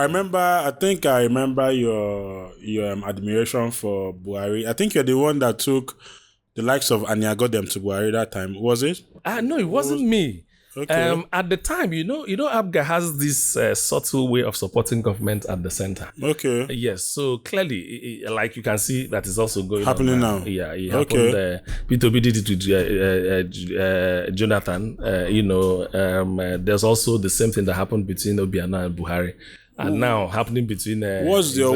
I remember your admiration for Buhari. I think you're the one that took the likes of Onyeagba them to Buhari that time. Was it? No, it wasn't me. Okay. At the time, Abga has this subtle way of supporting government at the center. Okay. Yes, so clearly, like you can see, that is also happening on now. Yeah, it happened. P2B did it with Jonathan. There's also the same thing that happened between Obiano and Buhari, and now happening between. What's your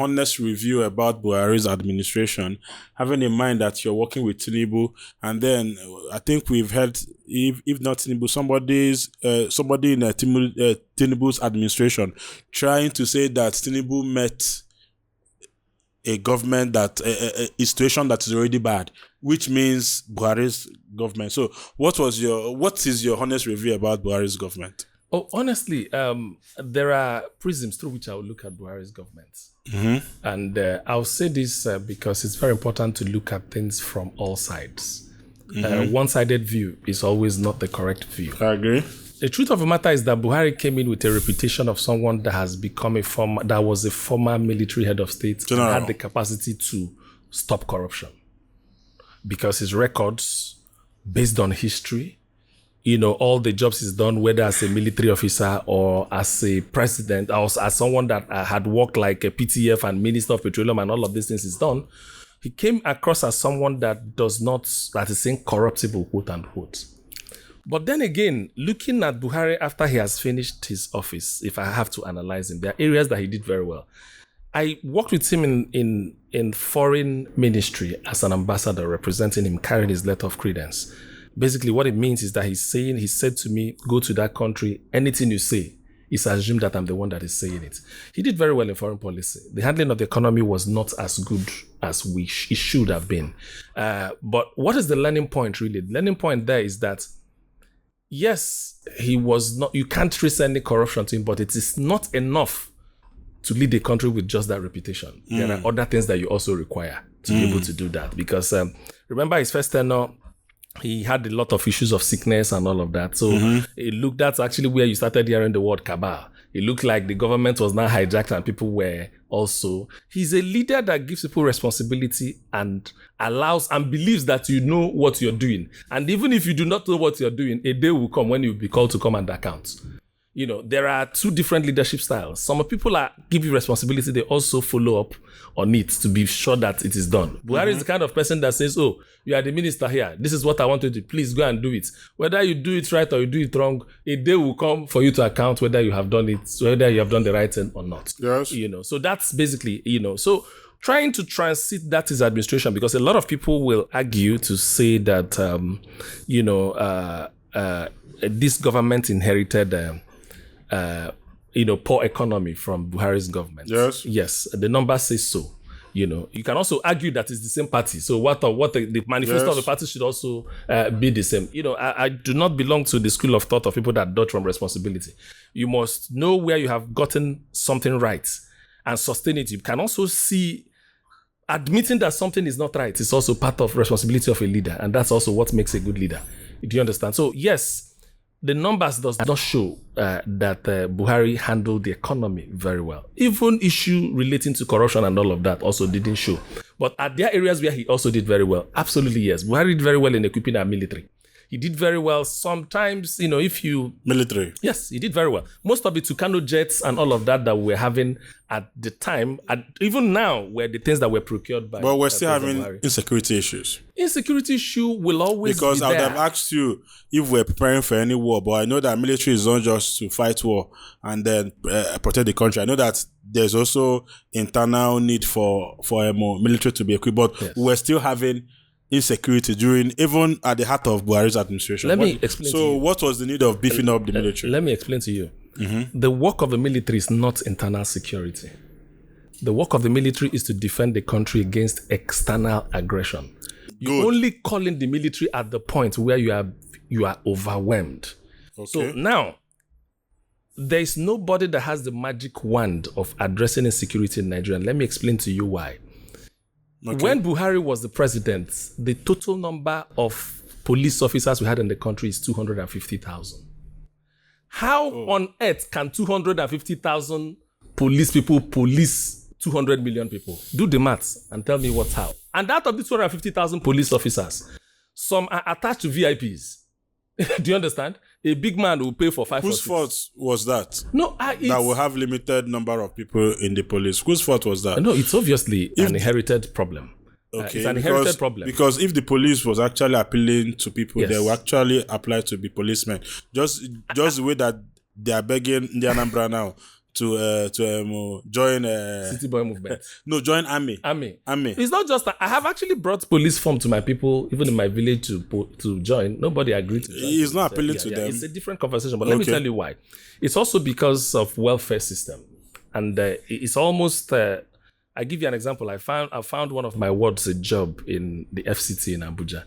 honest review about Buhari's administration, having in mind that you're working with Tinubu, and then I think we've heard, if not Tinubu, somebody in Tinubu's administration trying to say that Tinubu met a government that a situation that is already bad, which means Buhari's government. So, what is your honest review about Buhari's government? Oh, honestly, there are prisms through which I will look at Buhari's government. Mm-hmm. And I'll say this because it's very important to look at things from all sides. Mm-hmm. One-sided view is always not the correct view. I agree. The truth of the matter is that Buhari came in with a reputation of someone that has become that was a former military head of state and had the capacity to stop corruption. Because his records, based on history, all the jobs he's done, whether as a military officer or as a president, or as someone that had worked like a PTF and Minister of Petroleum and all of these things he's done, he came across as someone that is incorruptible, quote unquote. But then again, looking at Buhari after he has finished his office, if I have to analyze him, there are areas that he did very well. I worked with him in foreign ministry as an ambassador representing him, carrying his letter of credence. Basically, what it means is that he said to me, go to that country, anything you say, it's assumed that I'm the one that is saying it. He did very well in foreign policy. The handling of the economy was not as good as it should have been. But what is the learning point, really? The learning point there is that, yes, you can't trace any corruption to him, but it is not enough to lead a country with just that reputation. There are other things that you also require to be able to do that. Because remember his first tenure, he had a lot of issues of sickness and all of that. So that's actually where you started hearing the word cabal. It looked like the government was now hijacked and people were also. He's a leader that gives people responsibility and allows and believes that you know what you're doing. And even if you do not know what you're doing, a day will come when you'll be called to come and account. There are two different leadership styles. Some people give you responsibility. They also follow up on it to be sure that it is done. Buhari is the kind of person that says, oh, you are the minister here. This is what I want you to do. Please go and do it. Whether you do it right or you do it wrong, a day will come for you to account whether you have done it, whether you have done the right thing or not. Yes. So that's basically, so trying to transit that is administration, because a lot of people will argue to say that, this government inherited poor economy from Buhari's government. Yes, the numbers say so. You can also argue that it's the same party. So what the manifesto of the party should also be the same. I do not belong to the school of thought of people that dodge from responsibility. You must know where you have gotten something right and sustain it. You can also see admitting that something is not right is also part of responsibility of a leader, and that's also what makes a good leader. Do you understand? So yes, the numbers does not show that Buhari handled the economy very well. Even issue relating to corruption and all of that also didn't show. But are there areas where he also did very well? Absolutely, yes. Buhari did very well in equipping our military. He did very well. Sometimes, military. Yes, he did very well. Most of the Tucano jets and all of that we were having at the time, and even now, were the things that were procured by. But we're still having Buhari. insecurity issues. Insecurity issue will always because be I would there. have asked you if we're preparing for any war, but I know that military is not just to fight war and then protect the country. I know that there's also internal need for more military to be equipped, but we're still having insecurity even at the heart of Buhari's administration. Let me explain to you. So what was the need of beefing up the military? Let me explain to you. The work of the military is not internal security. The work of the military is to defend the country against external aggression. You only call in the military at the point where you are overwhelmed. Okay. So now, there is nobody that has the magic wand of addressing insecurity in Nigeria. And let me explain to you why. Okay. When Buhari was the president, the total number of police officers we had in the country is 250,000. How on earth can 250,000 police people police 200 million people? Do the maths and tell me what's how. And out of the 250,000 police officers, some are attached to VIPs. Do you understand? A big man will pay for 5 Whose or 6. fault was that? No, that will have limited number of people in the police. Whose fault was that? No, it's obviously an inherited problem. Okay, it's an inherited problem. Because if the police was actually appealing to people, Yes. they will actually apply to be policemen. Just the way that they are begging the Anambra now to join City Boy movement. No, join army. Army. Army. It's not just that. I have actually brought police form to my people, even in my village, to join. Nobody agreed to join. He's not appealing to them. It's a different conversation, but let me tell you why. It's also because of welfare system, and it's almost. I give you an example. I found one of my wards a job in the FCT in Abuja,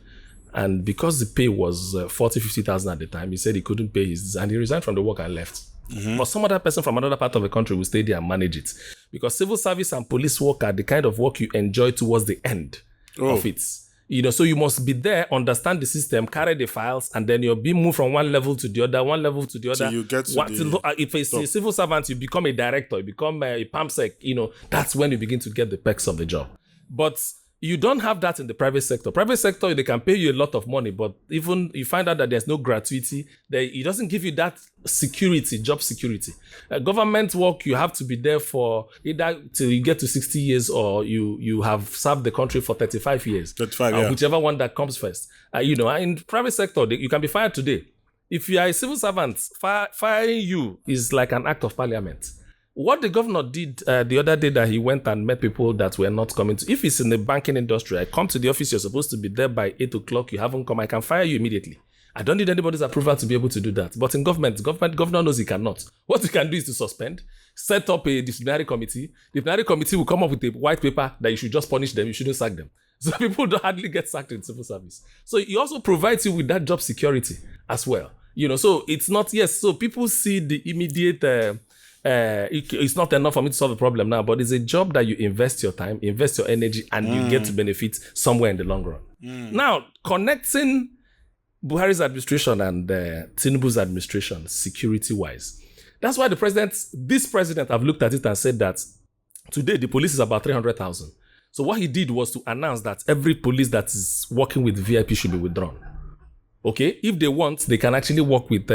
and because the pay was 50,000 at the time, he said he couldn't pay his, and he resigned from the work and left. Mm-hmm. But some other person from another part of the country will stay there and manage it, because civil service and police work are the kind of work you enjoy towards the end of it. So you must be there, understand the system, carry the files, and then you'll be moved from one level to the other, So you get to if it's a civil servant, you become a director, you become a PAMSEC, that's when you begin to get the perks of the job. But you don't have that in the private sector. Private sector, they can pay you a lot of money, but even you find out that there's no gratuity, it doesn't give you that security, job security. Government work, you have to be there for either till you get to 60 years or you have served the country for 35 years. 35, whichever one that comes first. In private sector, you can be fired today. If you are a civil servant, firing you is like an act of parliament. What the governor did the other day, that he went and met people that were not coming to. If it's in the banking industry, I come to the office, you're supposed to be there by 8 o'clock, you haven't come, I can fire you immediately. I don't need anybody's approval to be able to do that. But in governor knows he cannot. What he can do is to suspend, set up a disciplinary committee. The disciplinary committee will come up with a white paper that you should just punish them, you shouldn't sack them. So people don't hardly get sacked in civil service. So he also provides you with that job security as well. So it's not, so people see the immediate... it's not enough for me to solve the problem now, but it's a job that you invest your time, invest your energy, and you get to benefit somewhere in the long run. Now, connecting Buhari's administration and Tinubu's administration security-wise, that's why this president have looked at it and said that today the police is about 300,000. So what he did was to announce that every police that is working with VIP should be withdrawn. Okay, if they want, they can actually work with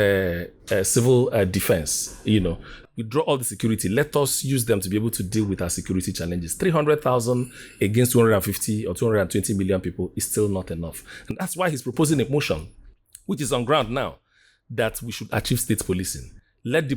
civil defense, withdraw all the security. Let us use them to be able to deal with our security challenges. 300,000 against 250 or 220 million people is still not enough. And that's why he's proposing a motion, which is on ground now, that we should achieve state policing. Let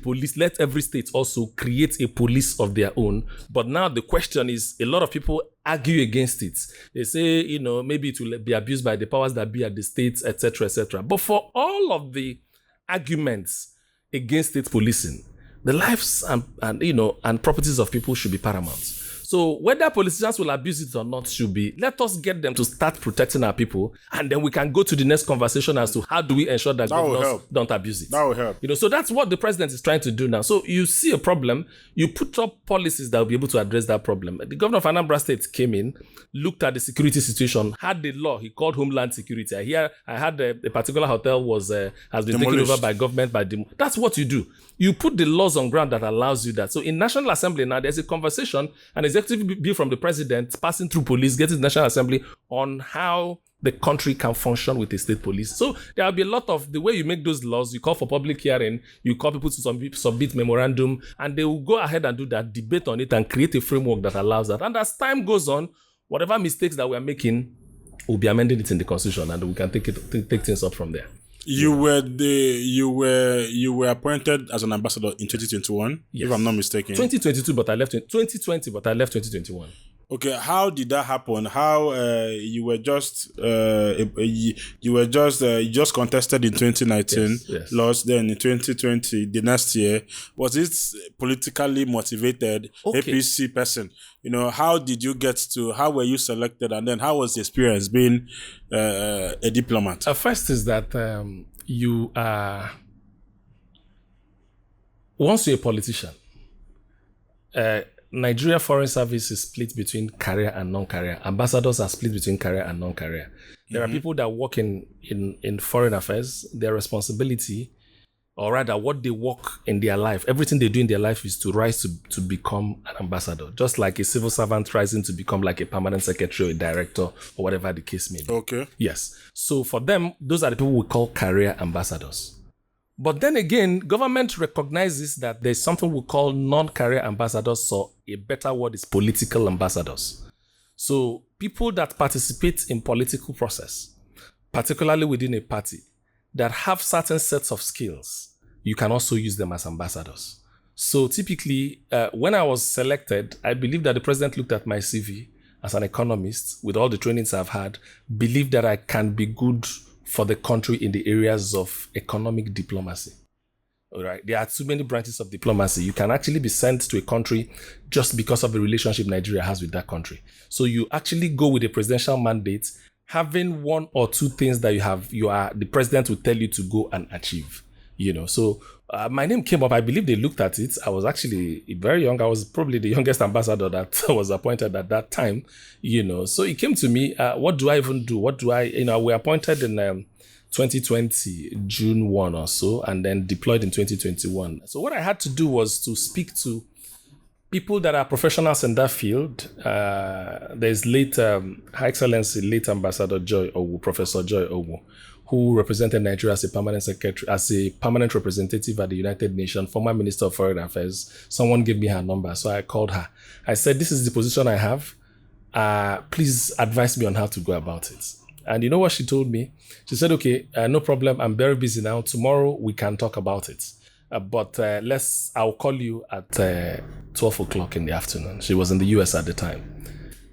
every state also create a police of their own. But now the question is, a lot of people argue against it. They say, maybe it will be abused by the powers that be at the states, etc., etc. But for all of the arguments against state policing, the lives and properties of people should be paramount. So whether politicians will abuse it or not let us get them to start protecting our people, and then we can go to the next conversation as to how do we ensure that governors don't abuse it. That will help. So that's what the president is trying to do now. So you see a problem, you put up policies that will be able to address that problem. The governor of Anambra State came in, looked at the security situation, had the law he called Homeland Security. I had a particular hotel has been taken over by government That's what you do. You put the laws on ground that allows you that. So in National Assembly now, there's a conversation, an executive bill from the president passing through police, getting to the National Assembly on how the country can function with a state police. So there will be a lot of the way you make those laws. You call for public hearing, you call people to submit memorandum, and they will go ahead and do that, debate on it, and create a framework that allows that. And as time goes on, whatever mistakes that we are making, we'll be amending it in the constitution, and we can take things up from there. You were appointed as an ambassador in 2021, if I'm not mistaken. 2022, but I left in 2020, but I left 2021. Okay, how did that happen? How you just contested in 2019, yes. Lost. Then in 2020, the next year, was it politically motivated? APC person? How did you how were you selected, and then how was the experience being a diplomat? First is that you are, once you're a politician, Nigeria Foreign Service is split between career and non-career. Ambassadors are split between career and non-career. There are people that work in foreign affairs. Their responsibility or rather what they work in their life, everything they do in their life is to rise to become an ambassador, just like a civil servant rising to become like a permanent secretary or a director or whatever the case may be. Okay. Yes. So for them, those are the people we call career ambassadors. But then again, government recognizes that there's something we call non-career ambassadors, or a better word is political ambassadors. So people that participate in political process, particularly within a party, that have certain sets of skills, you can also use them as ambassadors. So typically, when I was selected, I believe that the president looked at my CV as an economist with all the trainings I've had, believed that I can be good for the country in the areas of economic diplomacy. All right. There are too many branches of diplomacy. You can actually be sent to a country just because of the relationship Nigeria has with that country. So you actually go with a presidential mandate, having one or two things that the president will tell you to go and achieve. So my name came up. I believe they looked at it. I was actually very young. I was probably the youngest ambassador that was appointed at that time. So it came to me. What do I even do? We appointed in 2020, June 1 or so, and then deployed in 2021. So what I had to do was to speak to people that are professionals in that field. There's late Her Excellency, late Ambassador Joy Owu, Professor Joy Owu, who represented Nigeria as a permanent secretary, as a permanent representative at the United Nations, former Minister of Foreign Affairs. Someone gave me her number, so I called her. I said, this is the position I have. Please advise me on how to go about it. And you know what she told me? She said, okay, no problem. I'm very busy now. Tomorrow we can talk about it. But I'll call you at 12 o'clock in the afternoon. She was in the US at the time.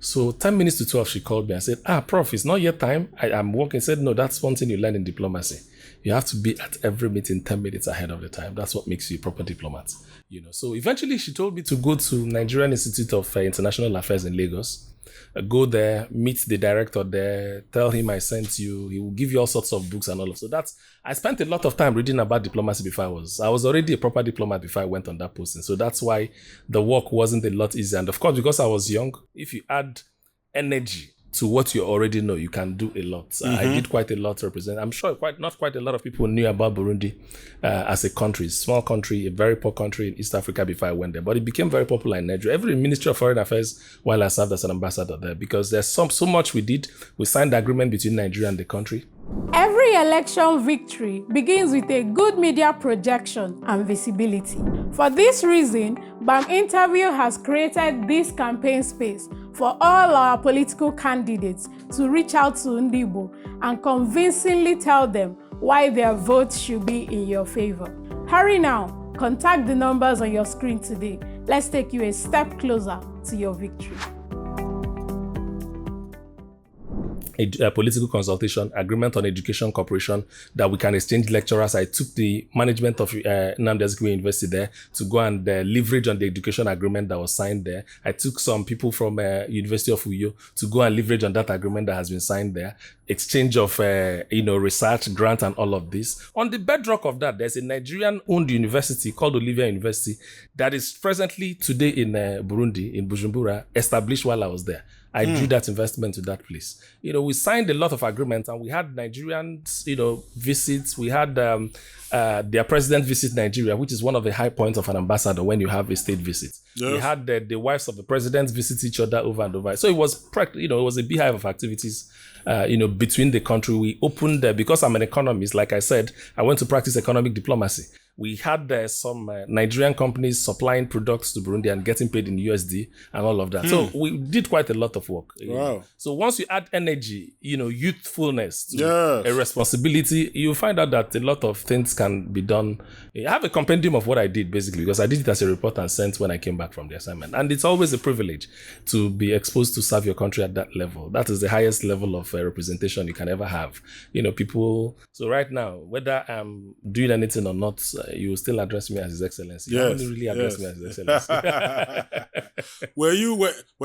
So 10 minutes to 12, she called me. I said, Prof, it's not yet time. I'm working. She said, no, that's one thing you learn in diplomacy. You have to be at every meeting 10 minutes ahead of the time. That's what makes you a proper diplomat. So eventually she told me to go to Nigerian Institute of International Affairs in Lagos. Go there, meet the director there, tell him I sent you. He will give you all sorts of books and all of that. So I spent a lot of time reading about diplomacy before I was already a proper diplomat before I went on that posting. So that's why the work wasn't a lot easier. And of course, because I was young, if you add energy to what you already know, you can do a lot. I did quite a lot to represent. I'm sure not quite a lot of people knew about Burundi as a country, small country, a very poor country in East Africa before I went there. But it became very popular in Nigeria. Every Ministry of Foreign Affairs while I served as an ambassador there, because there's so much we did. We signed the agreement between Nigeria and the country. Every election victory begins with a good media projection and visibility. For this reason, BAM Interview has created this campaign space for all our political candidates to reach out to Ndigbo and convincingly tell them why their vote should be in your favor. Hurry now, contact the numbers on your screen today. Let's take you a step closer to your victory. A political consultation, agreement on education cooperation, that we can exchange lecturers. I took the management of Nnamdi Azikiwe University there to go and leverage on the education agreement that was signed there. I took some people from University of Uyo to go and leverage on that agreement that has been signed there. Exchange of research, grant, and all of this. On the bedrock of that, there's a Nigerian-owned university called Olivia University that is presently today in Burundi, in Bujumbura, established while I was there. I drew that investment to that place. We signed a lot of agreements, and we had Nigerians, visits. We had their president visit Nigeria, which is one of the high points of an ambassador when you have a state visit. Yes. We had the wives of the presidents visit each other over and over. So it was, it was a beehive of activities, between the country. We opened, because I'm an economist, like I said, I went to practice economic diplomacy. We had some Nigerian companies supplying products to Burundi and getting paid in USD and all of that. So we did quite a lot of work. Wow. So once you add energy, youthfulness to a responsibility, you find out that a lot of things can be done. I have a compendium of what I did, basically, because I did it as a report and sent when I came back from the assignment. And it's always a privilege to be exposed to serve your country at that level. That is the highest level of representation you can ever have. People. So right now, whether I'm doing anything or not, you will still address me as His Excellency. Yes, you haven't really addressed me as His Excellency. Were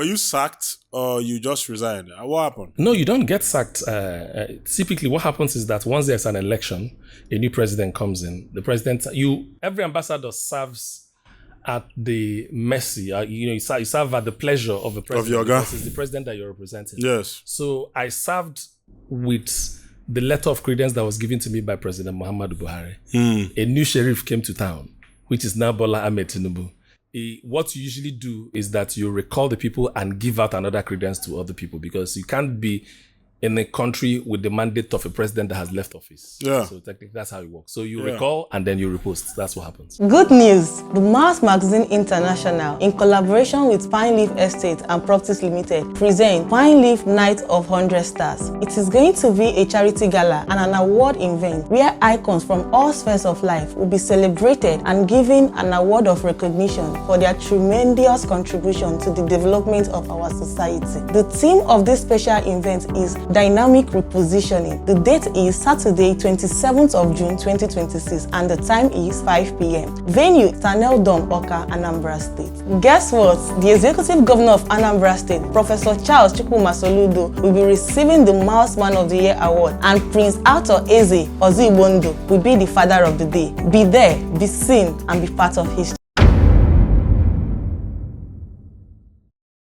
you sacked or you just resigned? What happened? No, you don't get sacked. Typically, what happens is that once there's an election, a new president comes in. The president, every ambassador serves at the mercy. You serve at the pleasure of the president. Of your guy. Because it's the president that you're representing. Yes. So I served with the letter of credence that was given to me by President Muhammadu Buhari. A new sheriff came to town, which is now Bola Ahmed Tinubu. What you usually do is that you recall the people and give out another credence to other people, because you can't be in a country with the mandate of a president that has left office. Yeah. So technically that's how it works. So you recall and then you repost. That's what happens. Good news! The Mars Magazine International, in collaboration with Pine Leaf Estate and Properties Limited, present Pine Leaf Night of 100 Stars. It is going to be a charity gala and an award event where icons from all spheres of life will be celebrated and given an award of recognition for their tremendous contribution to the development of our society. The theme of this special event is Dynamic Repositioning. The date is Saturday, 27th of June 2026, and the time is 5 p.m. Venue, Tanel Dome, Oka, Anambra State. Guess what? The Executive Governor of Anambra State, Professor Charles Chukwuma Soludo, will be receiving the Mouse Man of the Year award, and Prince Arthur Eze Ozigbondo will be the father of the day. Be there, be seen, and be part of history.